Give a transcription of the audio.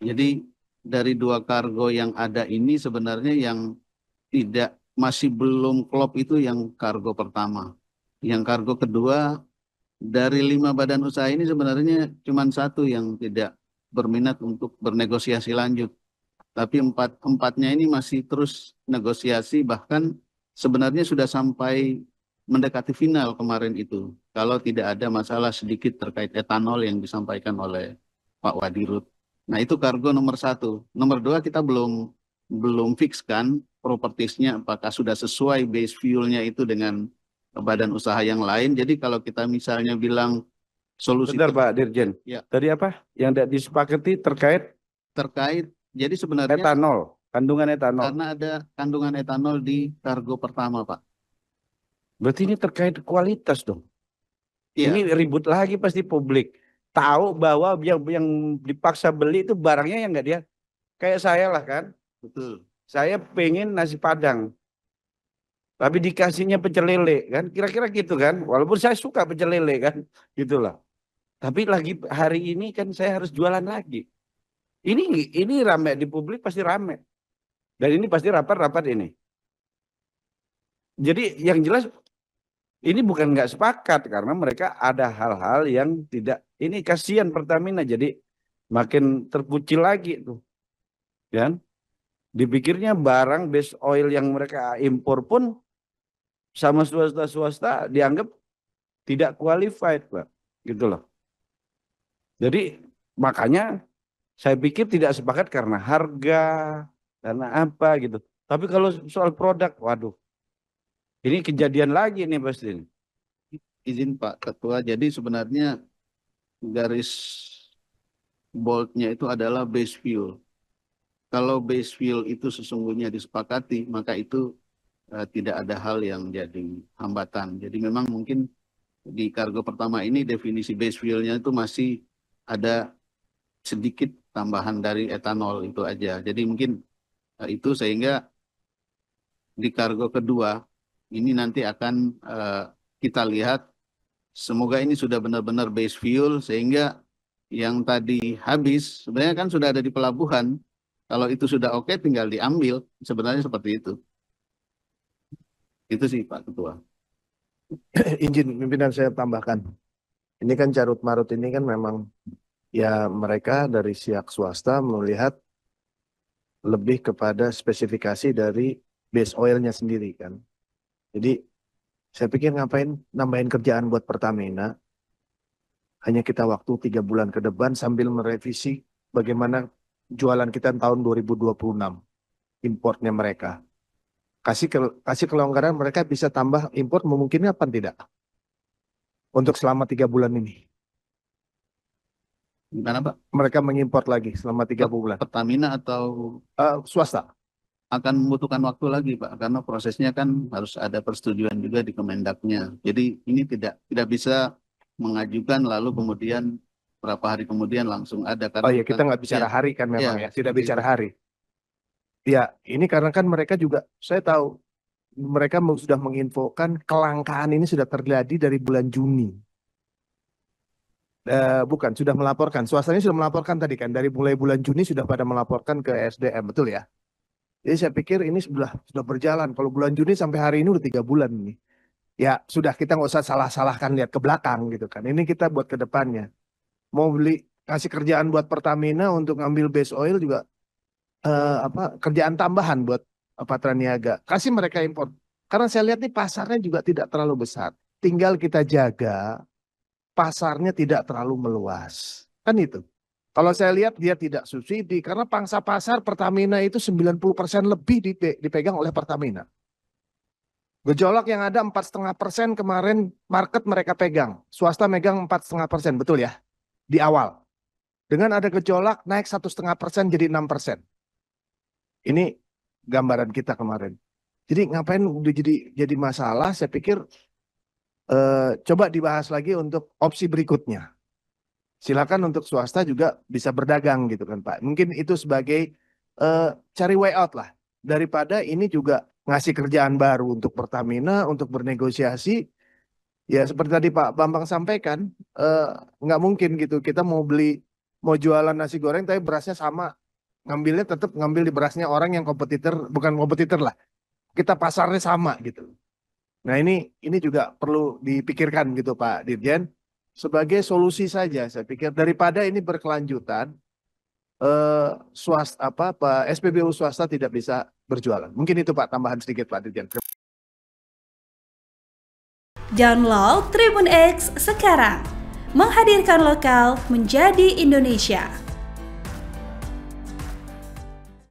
Jadi dari dua kargo yang ada ini sebenarnya yang tidak masih belum klop itu yang kargo pertama. Yang kargo kedua dari 5 badan usaha ini sebenarnya cuma satu yang tidak berminat untuk bernegosiasi lanjut. Tapi empatnya ini masih terus negosiasi, bahkan sebenarnya sudah sampai mendekati final kemarin itu. Kalau tidak ada masalah sedikit terkait etanol yang disampaikan oleh Pak Wadirut. Nah itu kargo nomor satu. Nomor dua kita belum fix kan propertiesnya apakah sudah sesuai base fuelnya itu dengan badan usaha yang lain. Jadi kalau kita misalnya bilang solusi Bentar Pak Dirjen. ya Tadi apa? Yang tidak disepakati terkait terkait, jadi sebenarnya etanol, kandungan etanol. karena ada kandungan etanol di kargo pertama, Pak. Berarti ini terkait kualitas dong. Iya, Ini ribut lagi pasti publik. Tahu bahwa yang dipaksa beli itu barangnya yang enggak dia. Kayak saya lah kan. betul. Saya pengen nasi Padang. Tapi dikasihnya pecel lele kan. Kira-kira gitu kan. Walaupun saya suka pecel lele kan. Gitulah. Tapi lagi hari ini kan saya harus jualan lagi. Ini rame di publik pasti rame. Dan ini pasti rapat-rapat ini. Jadi yang jelas ini bukan nggak sepakat karena mereka ada hal-hal yang tidak. Ini kasihan Pertamina jadi makin terkucil lagi tuh, kan? Dipikirnya barang base oil yang mereka impor pun sama swasta-swasta dianggap tidak qualified, Pak. Gitu loh. Jadi makanya saya pikir tidak sepakat karena harga, karena apa gitu. Tapi kalau soal produk, waduh, ini kejadian lagi nih pasti. Izin Pak Ketua, jadi sebenarnya garis boldnya itu adalah base fuel. Kalau base fuel itu sesungguhnya disepakati, maka itu tidak ada hal yang jadi hambatan. Jadi memang mungkin di kargo pertama ini definisi base fuelnya itu masih ada sedikit tambahan dari etanol itu aja. Jadi mungkin itu sehingga di kargo kedua ini nanti akan kita lihat, semoga ini sudah benar-benar base fuel sehingga yang tadi habis sebenarnya kan sudah ada di pelabuhan. Kalau itu sudah oke tinggal diambil. Sebenarnya seperti itu. Itu sih Pak Ketua. Izin pimpinan saya tambahkan. Ini kan carut marut ini kan memang ya mereka dari pihak swasta melihat lebih kepada spesifikasi dari base oilnya sendiri kan. Jadi saya pikir ngapain nambahin kerjaan buat Pertamina. Hanya kita waktu 3 bulan ke depan sambil merevisi bagaimana jualan kita tahun 2026 importnya mereka. Kasih kelonggaran mereka bisa tambah impor memungkinkan apa tidak? Untuk selama 3 bulan ini. Gimana Pak? Mereka mengimpor lagi selama 3 bulan. Pertamina atau Swasta. akan membutuhkan waktu lagi Pak, karena prosesnya kan harus ada persetujuan juga di Kemendaknya. Jadi ini tidak bisa mengajukan lalu kemudian berapa hari kemudian langsung ada. Karena Oh iya, kita nggak bicara hari kan memang ya, tidak bicara hari. Ya, ini karena kan mereka juga, saya tahu mereka sudah menginfokan kelangkaan ini sudah terjadi dari bulan Juni. Bukan, sudah melaporkan. Swastanya sudah melaporkan tadi kan, dari mulai bulan Juni sudah pada melaporkan ke SDM, betul ya? Jadi saya pikir ini sudah berjalan. Kalau bulan Juni sampai hari ini udah 3 bulan ini. Ya sudah, kita nggak usah salah-salahkan lihat ke belakang gitu kan. Ini kita buat ke depannya. Mau kasih kerjaan buat Pertamina untuk ngambil base oil juga kerjaan tambahan buat Patra Niaga. Kasih mereka impor. Karena saya lihat nih pasarnya juga tidak terlalu besar. Tinggal kita jaga pasarnya tidak terlalu meluas. Kan itu. Kalau saya lihat dia tidak subsidi karena pangsa pasar Pertamina itu 90% lebih dipegang oleh Pertamina. Gejolak yang ada 4,5% kemarin market mereka pegang. Swasta megang 4,5%, betul ya? Di awal. Dengan ada gejolak naik 1,5% jadi 6%. Ini gambaran kita kemarin. Jadi ngapain udah jadi masalah? Saya pikir coba dibahas lagi untuk opsi berikutnya. Silakan untuk swasta juga bisa berdagang gitu kan Pak. Mungkin itu sebagai cari way out lah. Daripada ini juga ngasih kerjaan baru untuk Pertamina untuk bernegosiasi. Ya seperti tadi Pak Bambang sampaikan, nggak mungkin gitu kita mau mau jualan nasi goreng tapi berasnya sama. Ngambilnya tetap ngambil di berasnya orang yang kompetitor, bukan kompetitor lah. Kita pasarnya sama gitu. Nah ini juga perlu dipikirkan gitu Pak Dirjen. Sebagai solusi saja saya pikir daripada ini berkelanjutan SPBU swasta tidak bisa berjualan. Mungkin itu Pak tambahan sedikit Pak Dirjen. Download Tribun X sekarang. Menghadirkan lokal menjadi Indonesia.